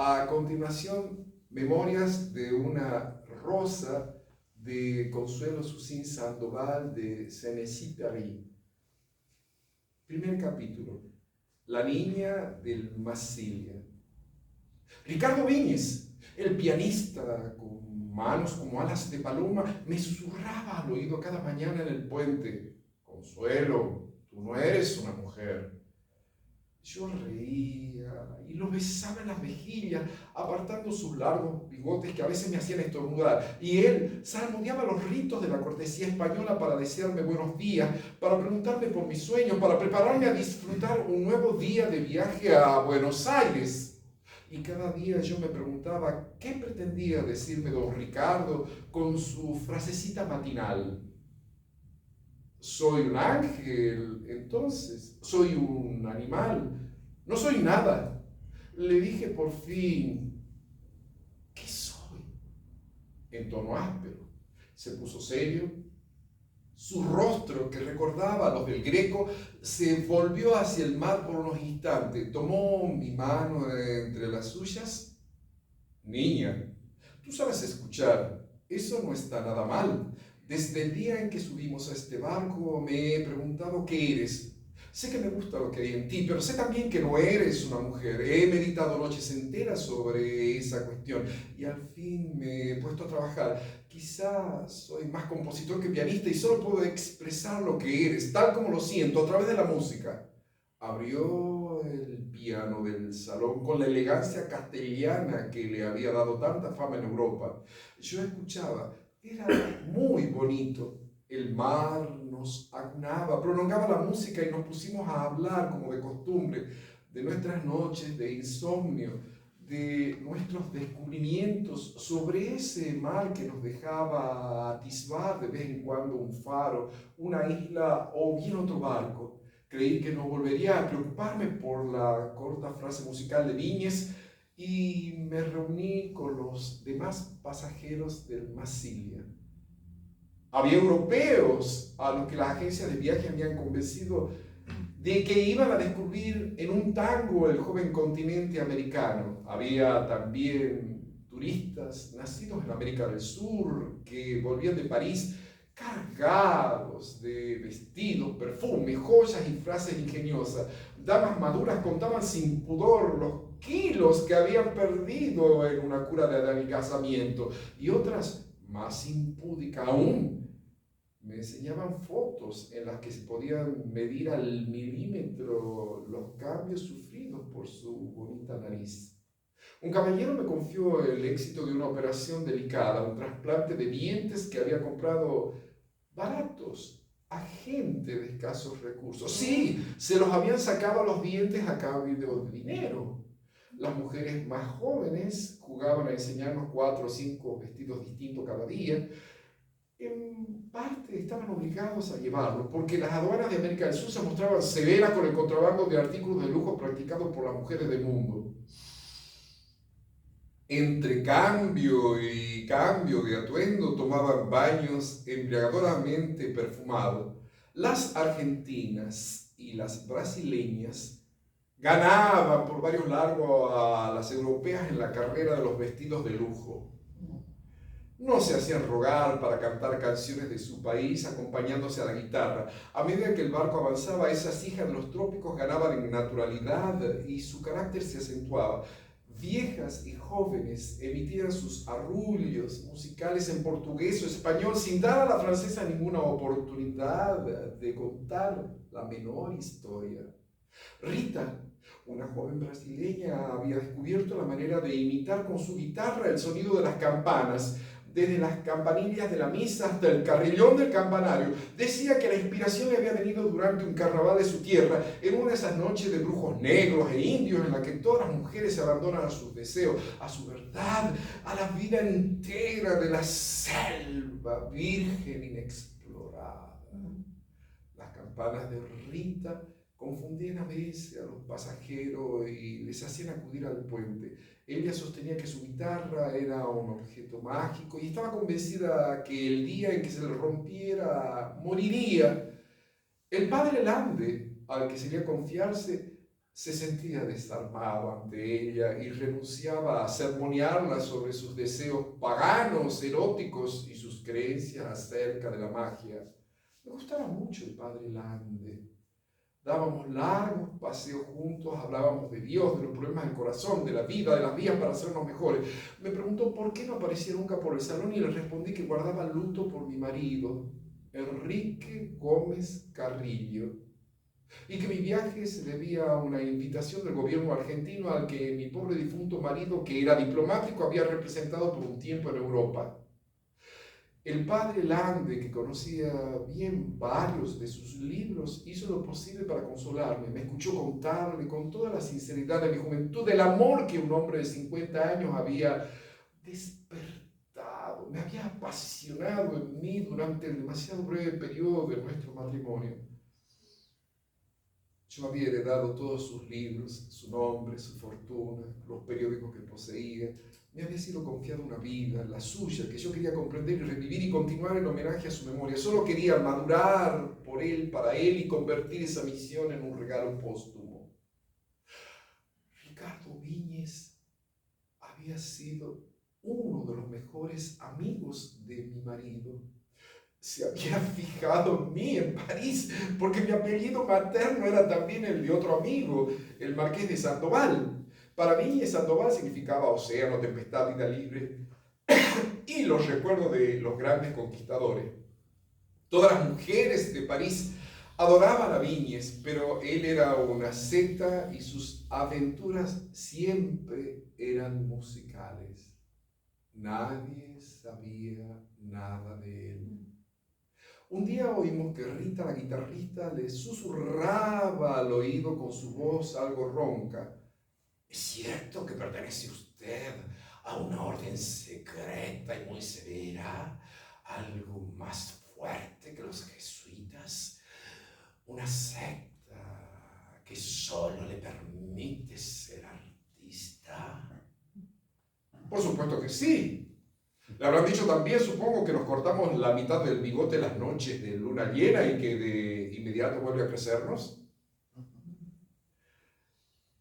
A continuación, Memorias de una rosa de Consuelo Susín Sandoval de Saint-Exupéry. Primer capítulo. La niña del Massilia. Ricardo Viñes, el pianista con manos como alas de paloma, me susurraba al oído cada mañana en el puente: Consuelo, tú no eres una mujer. Yo reía y lo besaba en las mejillas, apartando sus largos bigotes que a veces me hacían estornudar. Y él salmodiaba los ritos de la cortesía española para desearme buenos días, para preguntarme por mis sueños, para prepararme a disfrutar un nuevo día de viaje a Buenos Aires. Y cada día yo me preguntaba qué pretendía decirme don Ricardo con su frasecita matinal. ¿Soy un ángel, entonces? ¿Soy un animal? No soy nada. Le dije por fin: ¿qué soy? En tono áspero. Se puso serio. Su rostro, que recordaba a los del Greco, se volvió hacia el mar por unos instantes. Tomó mi mano entre las suyas. Niña, tú sabes escuchar. Eso no está nada mal. Desde el día en que subimos a este barco me he preguntado qué eres. Sé que me gusta lo que hay en ti, pero sé también que no eres una mujer. He meditado noches enteras sobre esa cuestión y al fin me he puesto a trabajar. Quizás soy más compositor que pianista y solo puedo expresar lo que eres, tal como lo siento, a través de la música. Abrió el piano del salón con la elegancia castellana que le había dado tanta fama en Europa. Yo escuchaba. Era muy bonito. El mar nos acunaba, prolongaba la música y nos pusimos a hablar como de costumbre, de nuestras noches de insomnio, de nuestros descubrimientos sobre ese mar que nos dejaba atisbar de vez en cuando un faro, una isla o bien otro barco. Creí que no volvería a preocuparme por la corta frase musical de Viñes y me reuní con los demás pasajeros del Massilia. Había europeos a los que las agencias de viaje habían convencido de que iban a descubrir en un tango el joven continente americano. Había también turistas nacidos en América del Sur que volvían de París cargados de vestidos, perfumes, joyas y frases ingeniosas. Damas maduras contaban sin pudor los kilos que habían perdido en una cura de adelgazamiento, y otras, más impúdicas aún, me enseñaban fotos en las que se podían medir al milímetro los cambios sufridos por su bonita nariz. Un caballero me confió el éxito de una operación delicada, un trasplante de dientes que había comprado baratos a gente de escasos recursos. Sí, se los habían sacado los dientes a cambio de dinero. Las mujeres más jóvenes jugaban a enseñarnos 4 o 5 vestidos distintos cada día. En parte estaban obligados a llevarlo, porque las aduanas de América del Sur se mostraban severas con el contrabando de artículos de lujo practicados por las mujeres del mundo. Entre cambio y cambio de atuendo tomaban baños embriagadoramente perfumados. Las argentinas y las brasileñas ganaban por varios largos a las europeas en la carrera de los vestidos de lujo. No se hacían rogar para cantar canciones de su país acompañándose a la guitarra. A medida que el barco avanzaba, esas hijas de los trópicos ganaban en naturalidad y su carácter se acentuaba. Viejas y jóvenes emitían sus arrullos musicales en portugués o español sin dar a la francesa ninguna oportunidad de contar la menor historia. Rita, una joven brasileña, había descubierto la manera de imitar con su guitarra el sonido de las campanas, desde las campanillas de la misa hasta el carrillón del campanario. Decía que la inspiración le había venido durante un carnaval de su tierra, en una de esas noches de brujos negros e indios en la que todas las mujeres se abandonan a sus deseos, a su verdad, a la vida entera de la selva virgen inexplorada. Las campanas de Rita confundían a veces a los pasajeros y les hacían acudir al puente. Ella sostenía que su guitarra era un objeto mágico y estaba convencida que el día en que se le rompiera, moriría. El padre Lande, al que solía confiarse, se sentía desarmado ante ella y renunciaba a sermonearla sobre sus deseos paganos, eróticos y sus creencias acerca de la magia. Me gustaba mucho el padre Lande. Dábamos largos paseos juntos, hablábamos de Dios, de los problemas del corazón, de la vida, de las vías para hacernos mejores. Me preguntó por qué no aparecía nunca por el salón y le respondí que guardaba luto por mi marido, Enrique Gómez Carrillo, y que mi viaje se debía a una invitación del gobierno argentino al que mi pobre difunto marido, que era diplomático, había representado por un tiempo en Europa. El padre Lande, que conocía bien varios de sus libros, hizo lo posible para consolarme. Me escuchó contarle con toda la sinceridad de mi juventud el amor que un hombre de 50 años había despertado, me había apasionado en mí durante el demasiado breve periodo de nuestro matrimonio. Yo había heredado todos sus libros, su nombre, su fortuna, los periódicos que poseía. Me había sido confiada una vida, la suya, que yo quería comprender y revivir y continuar en homenaje a su memoria. Solo quería madurar por él, para él, y convertir esa misión en un regalo póstumo. Ricardo Viñes había sido uno de los mejores amigos de mi marido. Se había fijado en mí en París, porque mi apellido materno era también el de otro amigo, el marqués de Sandoval. Para mí, Sandoval significaba océano, tempestad, vida libre, y los recuerdos de los grandes conquistadores. Todas las mujeres de París adoraban a Viñes, pero él era una secta y sus aventuras siempre eran musicales. Nadie sabía nada de él. Un día oímos que Rita, la guitarrista, le susurraba al oído con su voz algo ronca: ¿es cierto que pertenece usted a una orden secreta y muy severa? ¿Algo más fuerte que los jesuitas? ¿Una secta que solo le permite ser artista? Por supuesto que sí. Le habrán dicho también, supongo, que nos cortamos la mitad del bigote las noches de luna llena y que de inmediato vuelve a crecernos.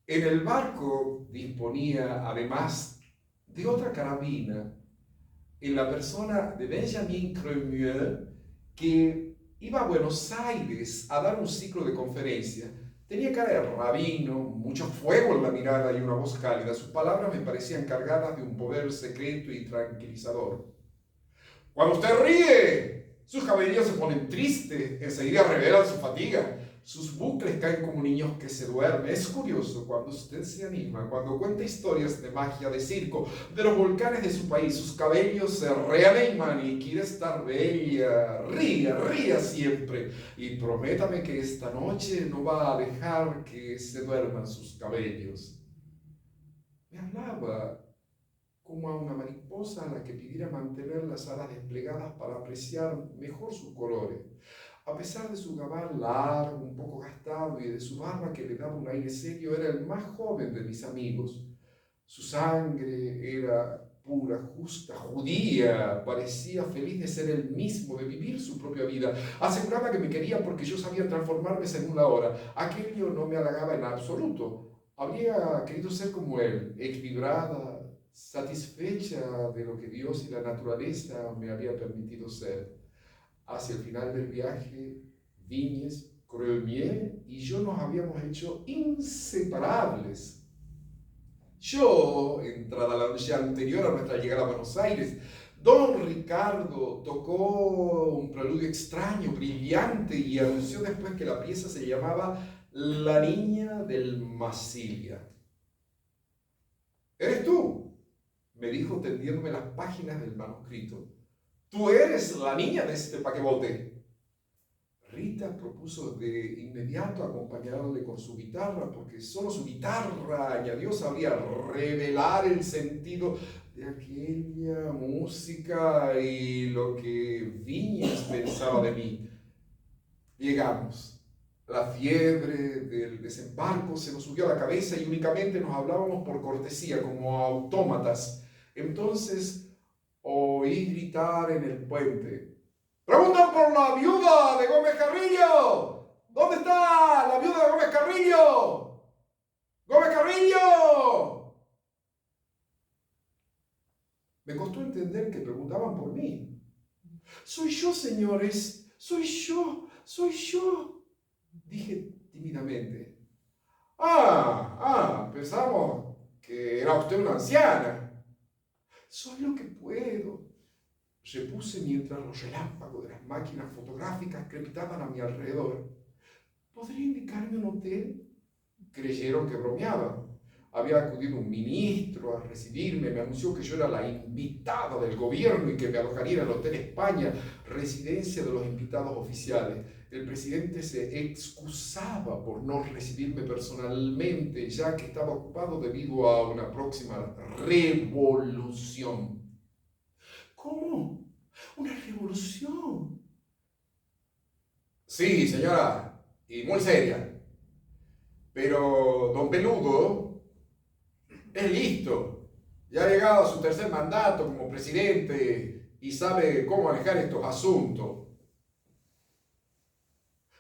En el barco disponía además de otra carabina en la persona de Benjamin Cremieux, que iba a Buenos Aires a dar un ciclo de conferencia. Tenía cara de rabino, mucho fuego en la mirada y una voz cálida. Sus palabras me parecían cargadas de un poder secreto y tranquilizador. Cuando usted ríe, sus cabellos se ponen tristes, enseguida revelan su fatiga. Sus bucles caen como niños que se duermen. Es curioso cuando usted se anima, cuando cuenta historias de magia, de circo, de los volcanes de su país, sus cabellos se reaniman y quiere estar bella. Ría, ría siempre. Y prométame que esta noche no va a dejar que se duerman sus cabellos. Me hablaba como a una mariposa a la que pidiera mantener las alas desplegadas para apreciar mejor sus colores. A pesar de su gabán largo, un poco gastado, y de su barba que le daba un aire serio, era el más joven de mis amigos. Su sangre era pura, justa, judía. Parecía feliz de ser él mismo, de vivir su propia vida. Aseguraba que me quería porque yo sabía transformarme según la hora. Aquello no me halagaba en absoluto. Habría querido ser como él, equilibrada, satisfecha de lo que Dios y la naturaleza me había permitido ser. Hacia el final del viaje, Viñes, Cremieux y yo nos habíamos hecho inseparables. Yo, entrada la noche anterior a nuestra llegada a Buenos Aires, don Ricardo tocó un preludio extraño, brillante, y anunció después que la pieza se llamaba La Niña del Massilia. ¿Eres tú?, me dijo tendiéndome las páginas del manuscrito. ¿Tú eres la niña de este paquebote? Rita propuso de inmediato acompañarle con su guitarra, porque solo su guitarra, añadió, sabría revelar el sentido de aquella música y lo que Viñes pensaba de mí. Llegamos. La fiebre del desembarco se nos subió a la cabeza y únicamente nos hablábamos por cortesía, como autómatas. Entonces oí gritar en el puente: ¡preguntan por la viuda de Gómez Carrillo! ¿Dónde está la viuda de Gómez Carrillo? ¡Gómez Carrillo! Me costó entender que preguntaban por mí. Soy yo, señores, soy yo, dije tímidamente. Pensamos que era usted una anciana. Soy lo que puedo, repuse mientras los relámpagos de las máquinas fotográficas crepitaban a mi alrededor. ¿Podría indicarme un hotel? Creyeron que bromeaba. Había acudido un ministro a recibirme, me anunció que yo era la invitada del gobierno y que me alojaría en el Hotel España, residencia de los invitados oficiales. El presidente se excusaba por no recibirme personalmente, ya que estaba ocupado debido a una próxima revolución. ¿Cómo? ¿Una revolución? Sí, señora, y muy seria. Pero don Peludo es listo. Ya ha llegado a su tercer mandato como presidente y sabe cómo manejar estos asuntos.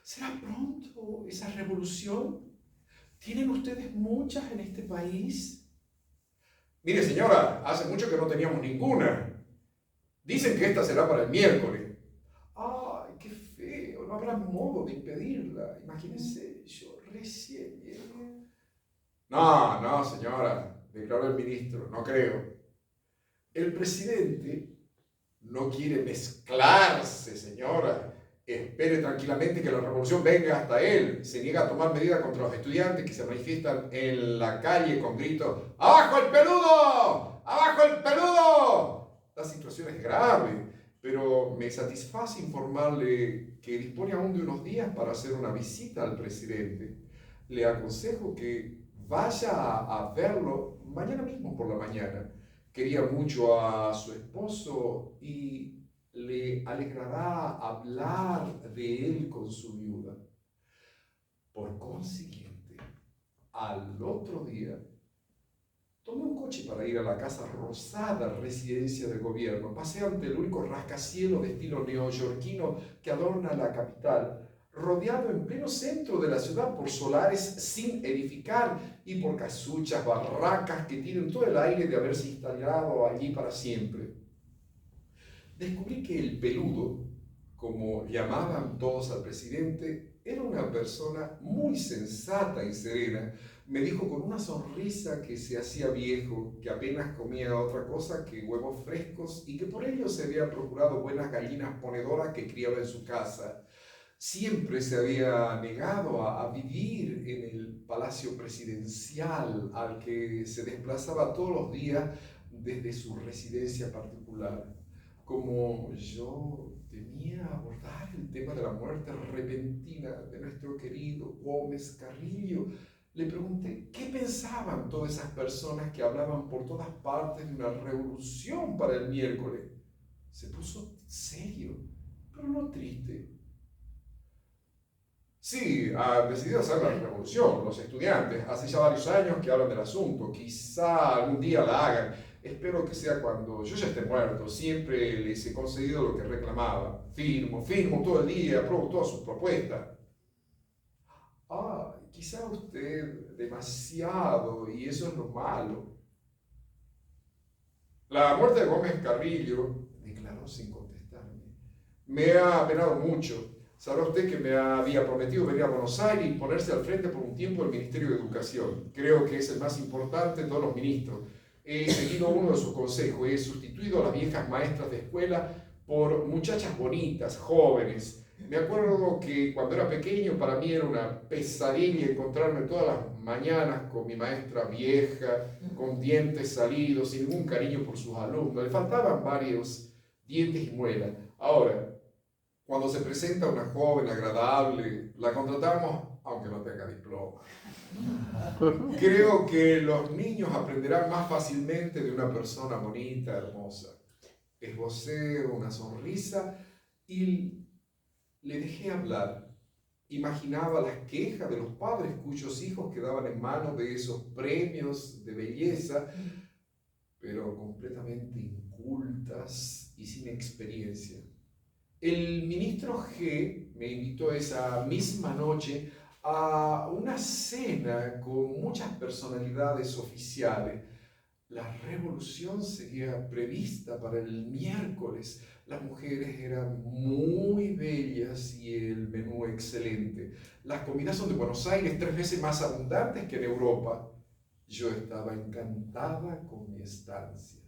¿Será pronto esa revolución? ¿Tienen ustedes muchas en este país? Mire, señora, hace mucho que no teníamos ninguna. Dicen que esta será para el miércoles. ¡Ay, qué feo! No habrá modo de impedirla. Imagínense, yo recién llegué. No, señora, declaró el ministro, no creo. El presidente no quiere mezclarse, señora. Espere tranquilamente que la revolución venga hasta él. Se niega a tomar medidas contra los estudiantes que se manifiestan en la calle con gritos ¡Abajo el peludo! ¡Abajo el peludo! La situación es grave, pero me satisface informarle que dispone aún de unos días para hacer una visita al presidente. Le aconsejo que vaya a verlo mañana mismo por la mañana. Quería mucho a su esposo y le alegrará hablar de él con su viuda. Por consiguiente, al otro día, tomé un coche para ir a la Casa Rosada, residencia del gobierno. Pasé ante el único rascacielos de estilo neoyorquino que adorna la capital, rodeado en pleno centro de la ciudad por solares sin edificar y por casuchas, barracas que tienen todo el aire de haberse instalado allí para siempre. Descubrí que el peludo, como llamaban todos al presidente, era una persona muy sensata y serena. Me dijo con una sonrisa que se hacía viejo, que apenas comía otra cosa que huevos frescos y que por ello se había procurado buenas gallinas ponedoras que criaba en su casa. Siempre se había negado a vivir en el palacio presidencial al que se desplazaba todos los días desde su residencia particular. Como yo temía abordar el tema de la muerte repentina de nuestro querido Gómez Carrillo, le pregunté qué pensaban todas esas personas que hablaban por todas partes de una revolución para el miércoles. Se puso serio, pero no triste. Sí, han decidido hacer la revolución, los estudiantes. Hace ya varios años que hablan del asunto. Quizá algún día la hagan. Espero que sea cuando yo ya esté muerto. Siempre les he concedido lo que reclamaba. Firmo todo el día, apruebo todas sus propuestas. Quizá usted demasiado, y eso es lo malo. La muerte de Gómez Carrillo, declaró sin contestarme, me ha apenado mucho. Sabrá usted que me había prometido venir a Buenos Aires y ponerse al frente por un tiempo del Ministerio de Educación. Creo que es el más importante de todos los ministros. He seguido uno de sus consejos, he sustituido a las viejas maestras de escuela por muchachas bonitas, jóvenes. Me acuerdo que cuando era pequeño para mí era una pesadilla encontrarme todas las mañanas con mi maestra vieja, con dientes salidos, sin ningún cariño por sus alumnos. Le faltaban varios dientes y muelas. Ahora, cuando se presenta una joven agradable, la contratamos aunque no tenga diploma. Creo que los niños aprenderán más fácilmente de una persona bonita, hermosa. Esbocé una sonrisa y le dejé hablar. Imaginaba las quejas de los padres cuyos hijos quedaban en manos de esos premios de belleza, pero completamente incultas y sin experiencia. El ministro G me invitó esa misma noche a una cena con muchas personalidades oficiales. La revolución seguía prevista para el miércoles. Las mujeres eran muy bellas y el menú excelente. Las comidas son de Buenos Aires 3 veces más abundantes que en Europa. Yo estaba encantada con mi estancia.